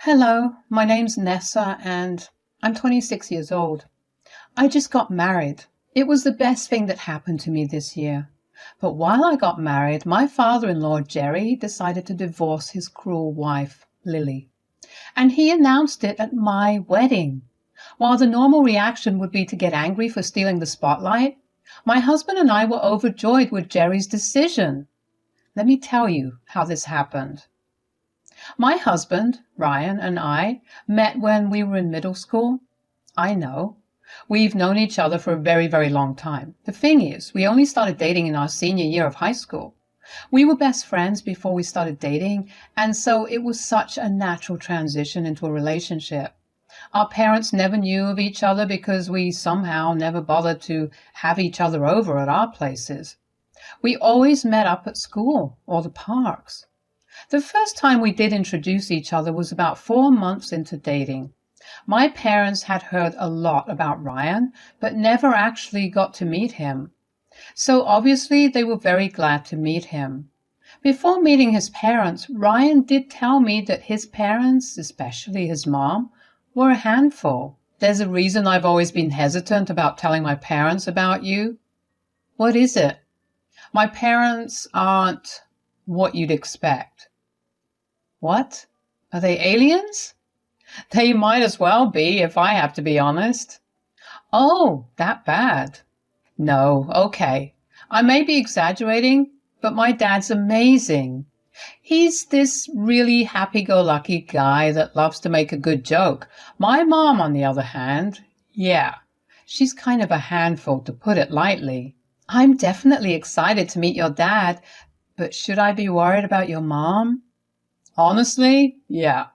Hello, my name's Nessa and I'm 26 years old. I just got married. It was the best thing that happened to me this year. But while I got married, my father-in-law, Jerry, decided to divorce his cruel wife, Lily. And he announced it at my wedding. While the normal reaction would be to get angry for stealing the spotlight, my husband and I were overjoyed with Jerry's decision. Let me tell you how this happened. My husband, Ryan, and I met when we were in middle school. I know. We've known each other for a very, very long time. The thing is, we only started dating in our senior year of high school. We were best friends before we started dating, and so it was such a natural transition into a relationship. Our parents never knew of each other because we somehow never bothered to have each other over at our places. We always met up at school or the parks. The first time we did introduce each other was about 4 months into dating. My parents had heard a lot about Ryan, but never actually got to meet him. So obviously they were very glad to meet him. Before meeting his parents, Ryan did tell me that his parents, especially his mom, were a handful. There's a reason I've always been hesitant about telling my parents about you. What is it? My parents aren't what you'd expect. What? Are they aliens? They might as well be, if I have to be honest. Oh, that bad. No, okay. I may be exaggerating, but my dad's amazing. He's this really happy-go-lucky guy that loves to make a good joke. My mom, on the other hand, yeah, she's kind of a handful, to put it lightly. I'm definitely excited to meet your dad, but should I be worried about your mom? Honestly, yeah.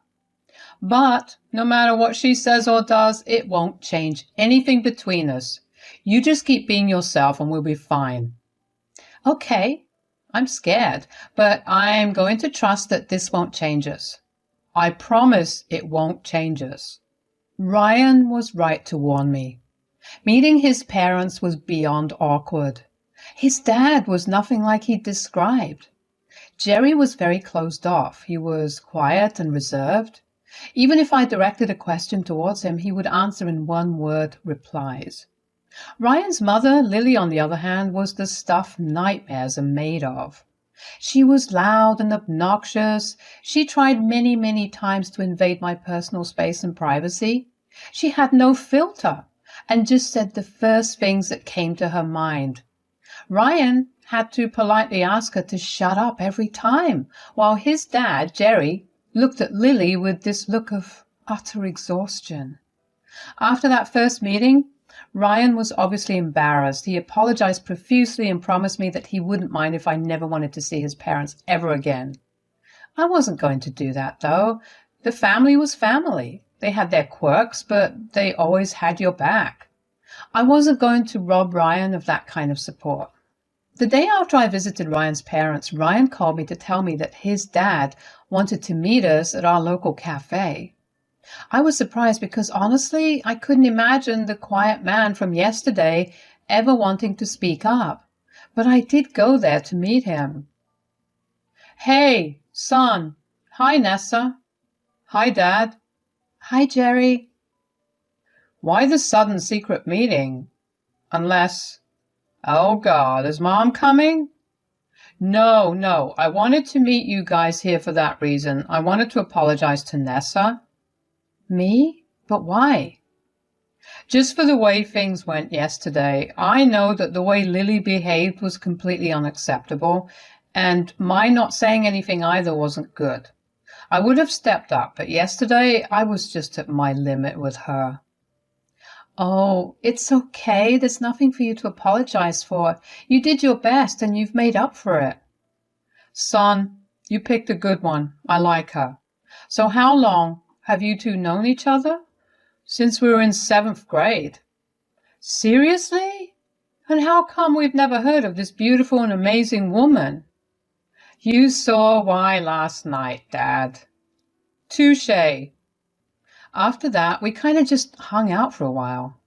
But no matter what she says or does, it won't change anything between us. You just keep being yourself and we'll be fine. Okay, I'm scared, but I'm going to trust that this won't change us. I promise it won't change us. Ryan was right to warn me. Meeting his parents was beyond awkward. His dad was nothing like he'd described. Jerry was very closed off. He was quiet and reserved. Even if I directed a question towards him, he would answer in one-word replies. Ryan's mother, Lily, on the other hand, was the stuff nightmares are made of. She was loud and obnoxious. She tried many, many times to invade my personal space and privacy. She had no filter and just said the first things that came to her mind. Ryan had to politely ask her to shut up every time, while his dad, Jerry, looked at Lily with this look of utter exhaustion. After that first meeting, Ryan was obviously embarrassed. He apologized profusely and promised me that he wouldn't mind if I never wanted to see his parents ever again. I wasn't going to do that, though. The family was family. They had their quirks, but they always had your back. I wasn't going to rob Ryan of that kind of support. The day after I visited Ryan's parents, Ryan called me to tell me that his dad wanted to meet us at our local cafe. I was surprised because honestly, I couldn't imagine the quiet man from yesterday ever wanting to speak up. But I did go there to meet him. Hey, son. Hi, Nessa. Hi, Dad. Hi, Jerry. Why the sudden secret meeting? Unless... Oh, God, is Mom coming? No, I wanted to meet you guys here for that reason. I wanted to apologize to Nessa. Me? But why? Just for the way things went yesterday. I know that the way Lily behaved was completely unacceptable, and my not saying anything either wasn't good. I would have stepped up, but yesterday I was just at my limit with her. Oh, it's okay. There's nothing for you to apologize for. You did your best and you've made up for it. Son, you picked a good one. I like her. So how long have you two known each other? Since we were in 7th grade. Seriously? And how come we've never heard of this beautiful and amazing woman? You saw why last night, Dad. Touché. After that, we kind of just hung out for a while.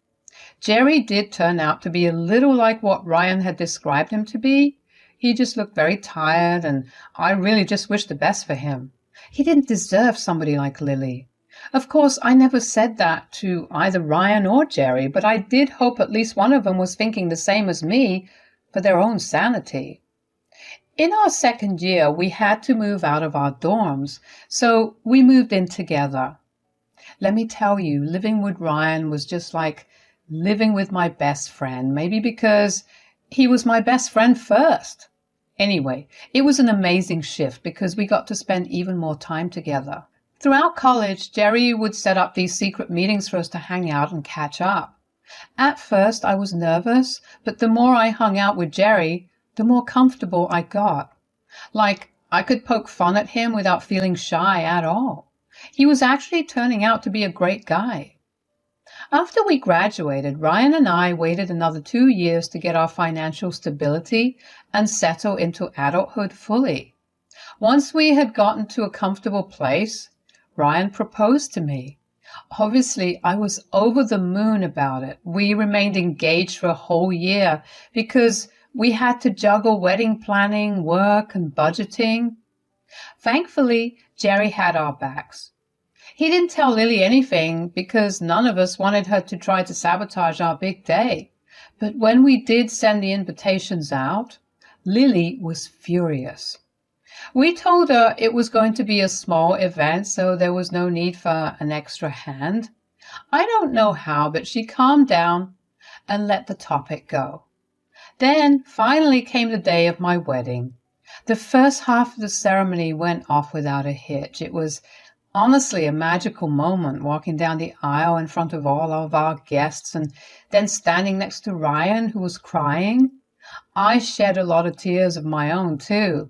Jerry did turn out to be a little like what Ryan had described him to be. He just looked very tired, and I really just wished the best for him. He didn't deserve somebody like Lily. Of course, I never said that to either Ryan or Jerry, but I did hope at least one of them was thinking the same as me for their own sanity. In our second year, we had to move out of our dorms, so we moved in together. Let me tell you, living with Ryan was just like living with my best friend, maybe because he was my best friend first. Anyway, it was an amazing shift because we got to spend even more time together. Throughout college, Jerry would set up these secret meetings for us to hang out and catch up. At first, I was nervous, but the more I hung out with Jerry, the more comfortable I got. Like, I could poke fun at him without feeling shy at all. He was actually turning out to be a great guy. After we graduated, Ryan and I waited another 2 years to get our financial stability and settle into adulthood fully. Once we had gotten to a comfortable place, Ryan proposed to me. Obviously, I was over the moon about it. We remained engaged for a whole year because we had to juggle wedding planning, work, and budgeting. Thankfully, Jerry had our backs. He didn't tell Lily anything because none of us wanted her to try to sabotage our big day. But when we did send the invitations out, Lily was furious. We told her it was going to be a small event, so there was no need for an extra hand. I don't know how, but she calmed down and let the topic go. Then finally came the day of my wedding. The first half of the ceremony went off without a hitch. It was honestly a magical moment, walking down the aisle in front of all of our guests and then standing next to Ryan, who was crying. I shed a lot of tears of my own, too.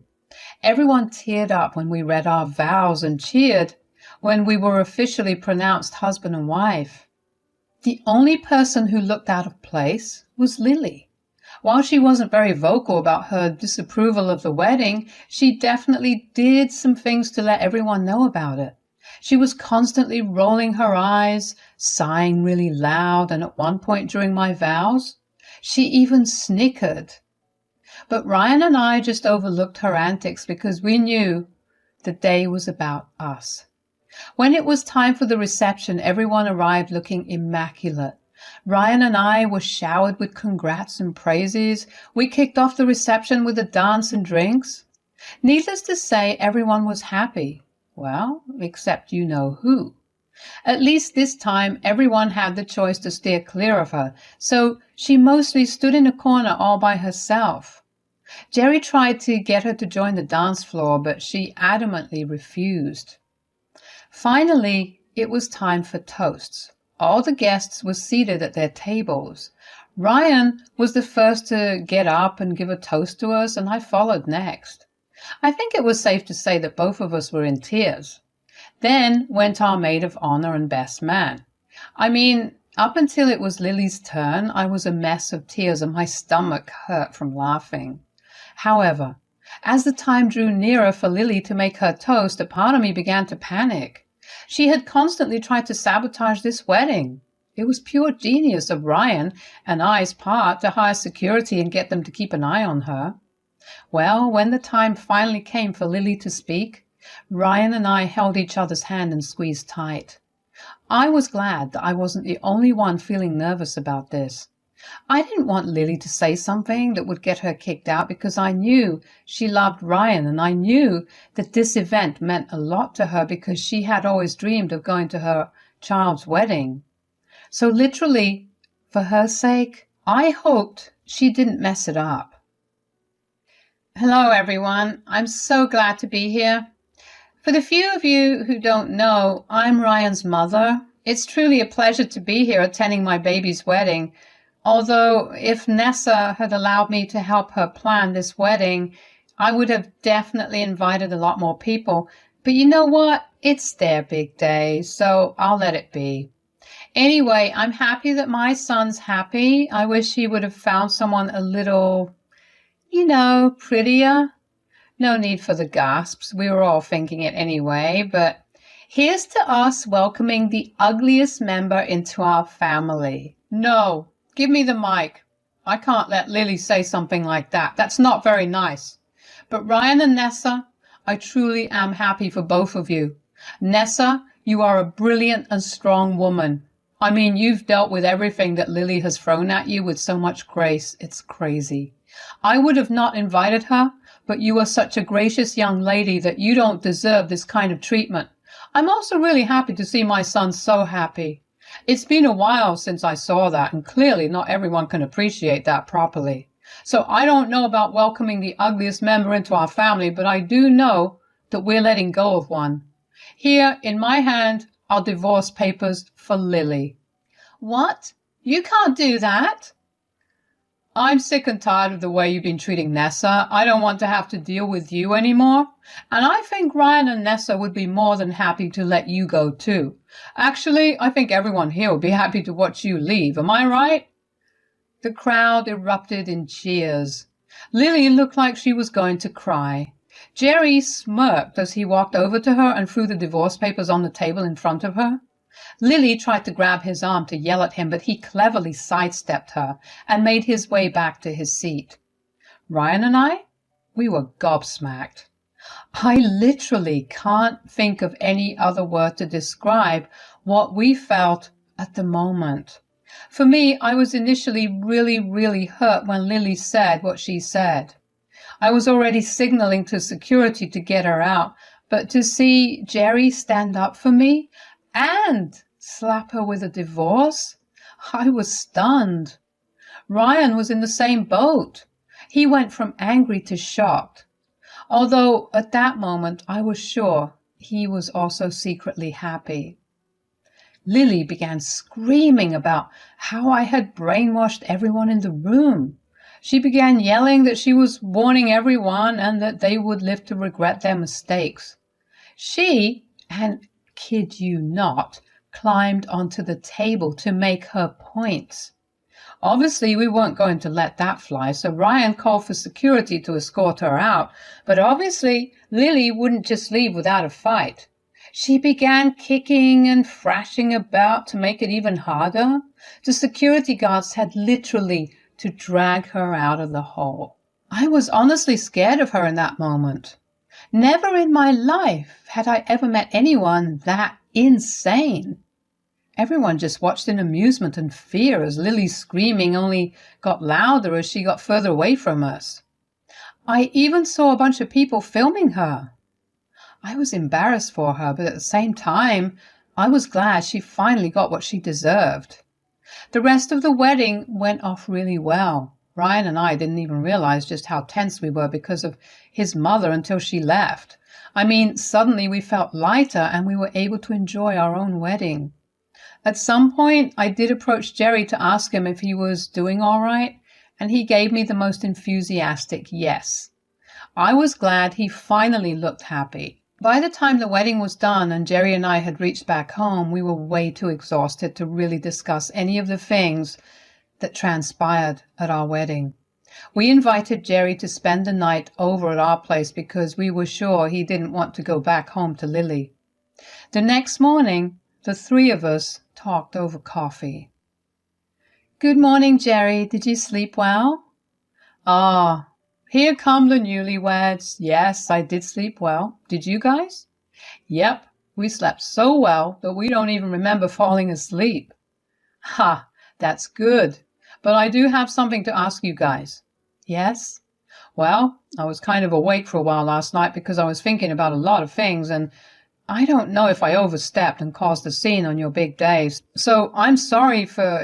Everyone teared up when we read our vows and cheered when we were officially pronounced husband and wife. The only person who looked out of place was Lily. While she wasn't very vocal about her disapproval of the wedding, she definitely did some things to let everyone know about it. She was constantly rolling her eyes, sighing really loud, and at one point during my vows, she even snickered. But Ryan and I just overlooked her antics because we knew the day was about us. When it was time for the reception, everyone arrived looking immaculate. Ryan and I were showered with congrats and praises. We kicked off the reception with a dance and drinks. Needless to say, everyone was happy. Well, except you know who. At least this time, everyone had the choice to steer clear of her, so she mostly stood in a corner all by herself. Jerry tried to get her to join the dance floor, but she adamantly refused. Finally, it was time for toasts. All the guests were seated at their tables. Ryan was the first to get up and give a toast to us, and I followed next. I think it was safe to say that both of us were in tears. Then went our maid of honor and best man. I mean, up until it was Lily's turn, I was a mess of tears and my stomach hurt from laughing. However, as the time drew nearer for Lily to make her toast, a part of me began to panic. She had constantly tried to sabotage this wedding. It was pure genius of Ryan and I's part to hire security and get them to keep an eye on her. Well, when the time finally came for Lily to speak, Ryan and I held each other's hand and squeezed tight. I was glad that I wasn't the only one feeling nervous about this. I didn't want Lily to say something that would get her kicked out because I knew she loved Ryan and I knew that this event meant a lot to her because she had always dreamed of going to her child's wedding. So literally, for her sake, I hoped she didn't mess it up. Hello everyone, I'm so glad to be here. For the few of you who don't know, I'm Ryan's mother. It's truly a pleasure to be here attending my baby's wedding. Although if Nessa had allowed me to help her plan this wedding, I would have definitely invited a lot more people. But you know what? It's their big day, so I'll let it be. Anyway, I'm happy that my son's happy. I wish he would have found someone a little, prettier. No need for the gasps. We were all thinking it anyway, but here's to us welcoming the ugliest member into our family. No. Give me the mic. I can't let Lily say something like that. That's not very nice. But Ryan and Nessa, I truly am happy for both of you. Nessa, You are a brilliant and strong woman. I mean, you've dealt with everything that Lily has thrown at you with so much grace. It's crazy. I would have not invited her, but you are such a gracious young lady that you don't deserve this kind of treatment. I'm also really happy to see my son so happy. It's been a while since I saw that, and clearly not everyone can appreciate that properly. So I don't know about welcoming the ugliest member into our family, but I do know that we're letting go of one. Here, in my hand, are divorce papers for Lily. What? You can't do that. I'm sick and tired of the way you've been treating Nessa. I don't want to have to deal with you anymore. And I think Ryan and Nessa would be more than happy to let you go too. Actually, I think everyone here would be happy to watch you leave. Am I right? The crowd erupted in cheers. Lily looked like she was going to cry. Jerry smirked as he walked over to her and threw the divorce papers on the table in front of her. Lily tried to grab his arm to yell at him, but he cleverly sidestepped her and made his way back to his seat. Ryan and we were gobsmacked. I literally can't think of any other word to describe what we felt at the moment. For me, I was initially really hurt when Lily said what she said. I was already signaling to security to get her out, but to see Jerry stand up for me and slap her with a divorce, I was stunned. Ryan was in the same boat. He went from angry to shocked, although at that moment I was sure he was also secretly happy. Lily began screaming about how I had brainwashed everyone in the room. She began yelling that she was warning everyone and that they would live to regret their mistakes. She, and kid you not, climbed onto the table to make her points. Obviously, we weren't going to let that fly, so Ryan called for security to escort her out. But obviously, Lily wouldn't just leave without a fight. She began kicking and thrashing about to make it even harder. The security guards had literally to drag her out of the hole. I was honestly scared of her in that moment. Never in my life had I ever met anyone that insane. Everyone just watched in amusement and fear as Lily's screaming only got louder as she got further away from us. I even saw a bunch of people filming her. I was embarrassed for her, but at the same time, I was glad she finally got what she deserved. The rest of the wedding went off really well. Ryan and I didn't even realize just how tense we were because of his mother until she left. I mean, suddenly we felt lighter and we were able to enjoy our own wedding. At some point, I did approach Jerry to ask him if he was doing all right, and he gave me the most enthusiastic yes. I was glad he finally looked happy. By the time the wedding was done and Jerry and I had reached back home, we were way too exhausted to really discuss any of the things that transpired at our wedding. We invited Jerry to spend the night over at our place because we were sure he didn't want to go back home to Lily. The next morning, the three of us talked over coffee. Good morning, Jerry. Did you sleep well? Ah, here come the newlyweds. Yes, I did sleep well. Did you guys? Yep, we slept so well that we don't even remember falling asleep. Ha, that's good. But I do have something to ask you guys. Yes? Well, I was kind of awake for a while last night because I was thinking about a lot of things, and I don't know if I overstepped and caused a scene on your big day. So I'm sorry for,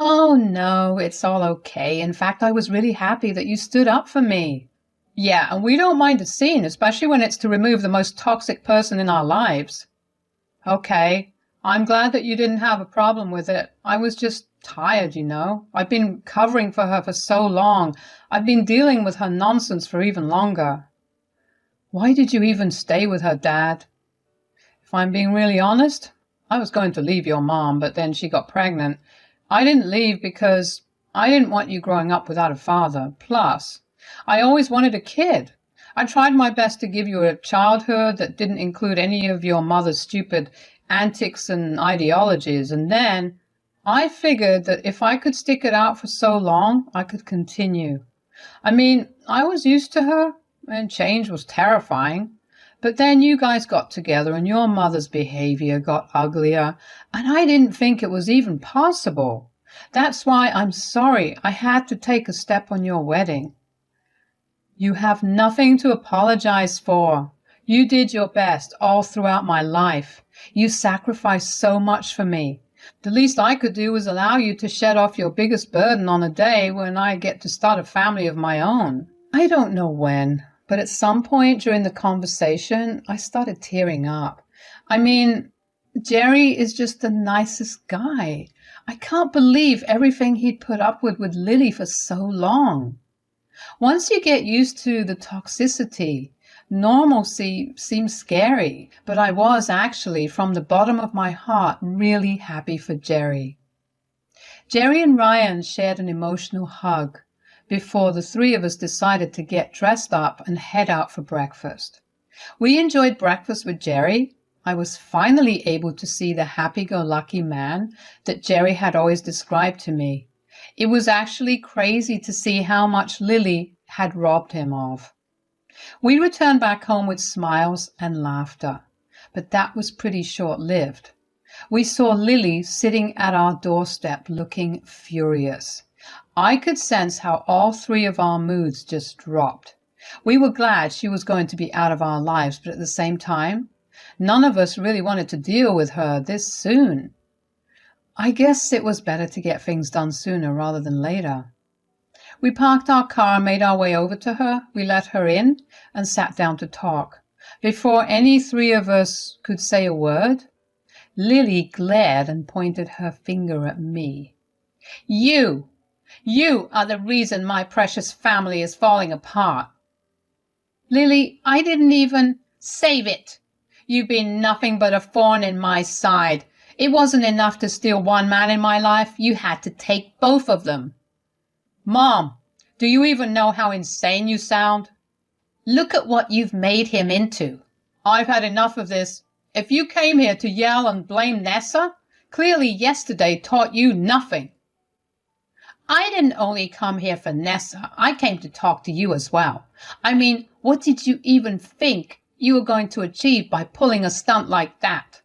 Oh, no, it's all okay. In fact, I was really happy that you stood up for me. Yeah, and we don't mind a scene, especially when it's to remove the most toxic person in our lives. Okay, I'm glad that you didn't have a problem with it. I was just tired, I've been covering for her for so long. I've been dealing with her nonsense for even longer. Why did you even stay with her, Dad? If I'm being really honest, I was going to leave your mom, but then she got pregnant. I didn't leave because I didn't want you growing up without a father. Plus, I always wanted a kid. I tried my best to give you a childhood that didn't include any of your mother's stupid antics and ideologies, and then I figured that if I could stick it out for so long, I could continue. I mean, I was used to her, and change was terrifying. But then you guys got together and your mother's behavior got uglier, and I didn't think it was even possible. That's why I'm sorry I had to take a step on your wedding. You have nothing to apologize for. You did your best all throughout my life. You sacrificed so much for me. The least I could do was allow you to shed off your biggest burden on a day when I get to start a family of my own. I don't know when, but at some point during the conversation, I started tearing up. I mean, Jerry is just the nicest guy. I can't believe everything he'd put up with Lily for so long. Once you get used to the toxicity, normalcy seems scary, but I was actually, from the bottom of my heart, really happy for Jerry. Jerry and Ryan shared an emotional hug before the three of us decided to get dressed up and head out for breakfast. We enjoyed breakfast with Jerry. I was finally able to see the happy-go-lucky man that Jerry had always described to me. It was actually crazy to see how much Lily had robbed him of. We returned back home with smiles and laughter, but that was pretty short-lived. We saw Lily sitting at our doorstep looking furious. I could sense how all three of our moods just dropped. We were glad she was going to be out of our lives, but at the same time, none of us really wanted to deal with her this soon. I guess it was better to get things done sooner rather than later. We parked our car and made our way over to her. We let her in and sat down to talk. Before any three of us could say a word, Lily glared and pointed her finger at me. You are the reason my precious family is falling apart. Lily, I didn't even save it. You've been nothing but a thorn in my side. It wasn't enough to steal one man in my life. You had to take both of them. Mom, do you even know how insane you sound? Look at what you've made him into. I've had enough of this. If you came here to yell and blame Nessa, clearly yesterday taught you nothing. I didn't only come here for Nessa. I came to talk to you as well. I mean, what did you even think you were going to achieve by pulling a stunt like that?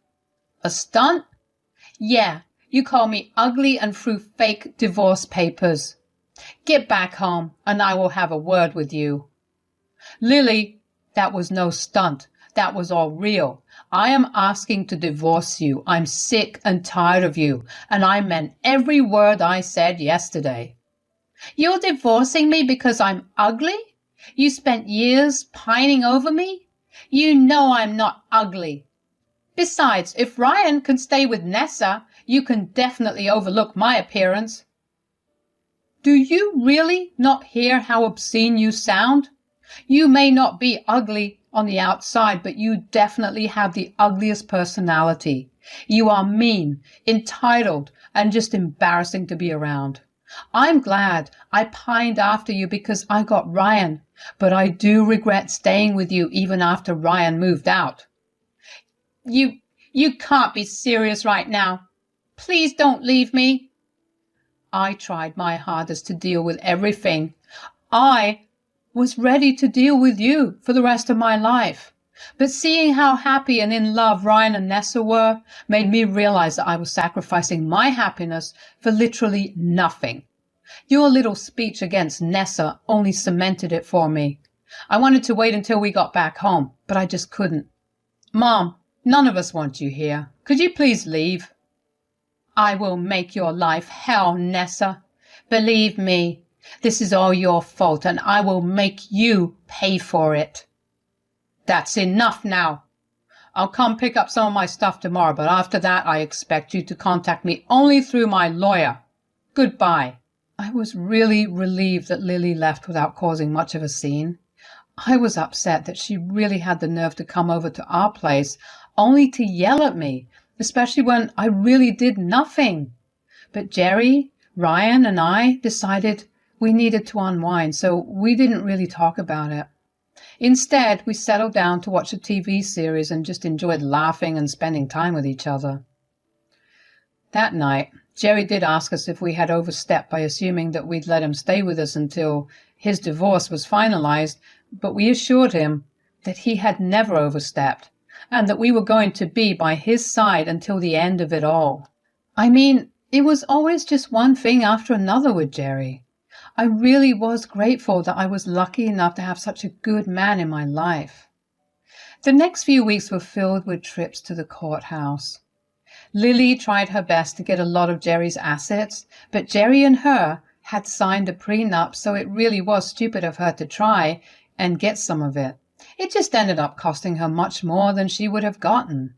A stunt? Yeah, you call me ugly and threw fake divorce papers. Get back home and I will have a word with you. Lily, that was no stunt. That was all real. I am asking to divorce you. I'm sick and tired of you, and I meant every word I said yesterday. You're divorcing me because I'm ugly? You spent years pining over me? You know I'm not ugly. Besides, if Ryan can stay with Nessa, you can definitely overlook my appearance. Do you really not hear how obscene you sound? You may not be ugly on the outside, but you definitely have the ugliest personality. You are mean, entitled, and just embarrassing to be around. I'm glad I pined after you because I got Ryan, but I do regret staying with you even after Ryan moved out. You can't be serious right now. Please don't leave me. I tried my hardest to deal with everything. I was ready to deal with you for the rest of my life. But seeing how happy and in love Ryan and Nessa were made me realize that I was sacrificing my happiness for literally nothing. Your little speech against Nessa only cemented it for me. I wanted to wait until we got back home, but I just couldn't. Mom, none of us want you here. Could you please leave? I will make your life hell, Nessa. Believe me. This is all your fault, and I will make you pay for it. That's enough now. I'll come pick up some of my stuff tomorrow, but after that I expect you to contact me only through my lawyer. Goodbye. I was really relieved that Lily left without causing much of a scene. I was upset that she really had the nerve to come over to our place only to yell at me, especially when I really did nothing. But Jerry, Ryan, and I decided we needed to unwind, so we didn't really talk about it. Instead, we settled down to watch a TV series and just enjoyed laughing and spending time with each other. That night, Jerry did ask us if we had overstepped by assuming that we'd let him stay with us until his divorce was finalized, but we assured him that he had never overstepped, and that we were going to be by his side until the end of it all. I mean, it was always just one thing after another with Jerry. I really was grateful that I was lucky enough to have such a good man in my life. The next few weeks were filled with trips to the courthouse. Lily tried her best to get a lot of Jerry's assets, but Jerry and her had signed a prenup, so it really was stupid of her to try and get some of it. It just ended up costing her much more than she would have gotten.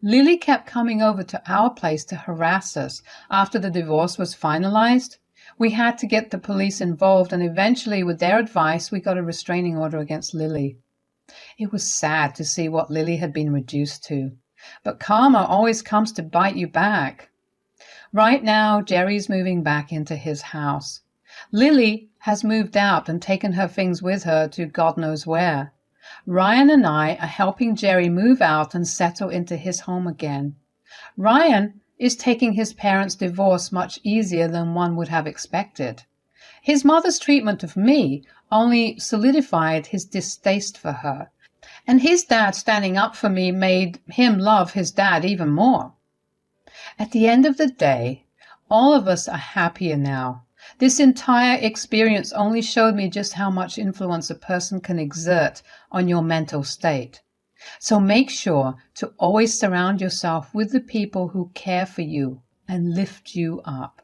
Lily kept coming over to our place to harass us after the divorce was finalized. We had to get the police involved, and eventually, with their advice, we got a restraining order against Lily. It was sad to see what Lily had been reduced to, but karma always comes to bite you back. Right now, Jerry's moving back into his house. Lily has moved out and taken her things with her to God knows where. Ryan and I are helping Jerry move out and settle into his home again. Ryan is taking his parents' divorce much easier than one would have expected. His mother's treatment of me only solidified his distaste for her, and his dad standing up for me made him love his dad even more. At the end of the day, all of us are happier now. This entire experience only showed me just how much influence a person can exert on your mental state. So make sure to always surround yourself with the people who care for you and lift you up.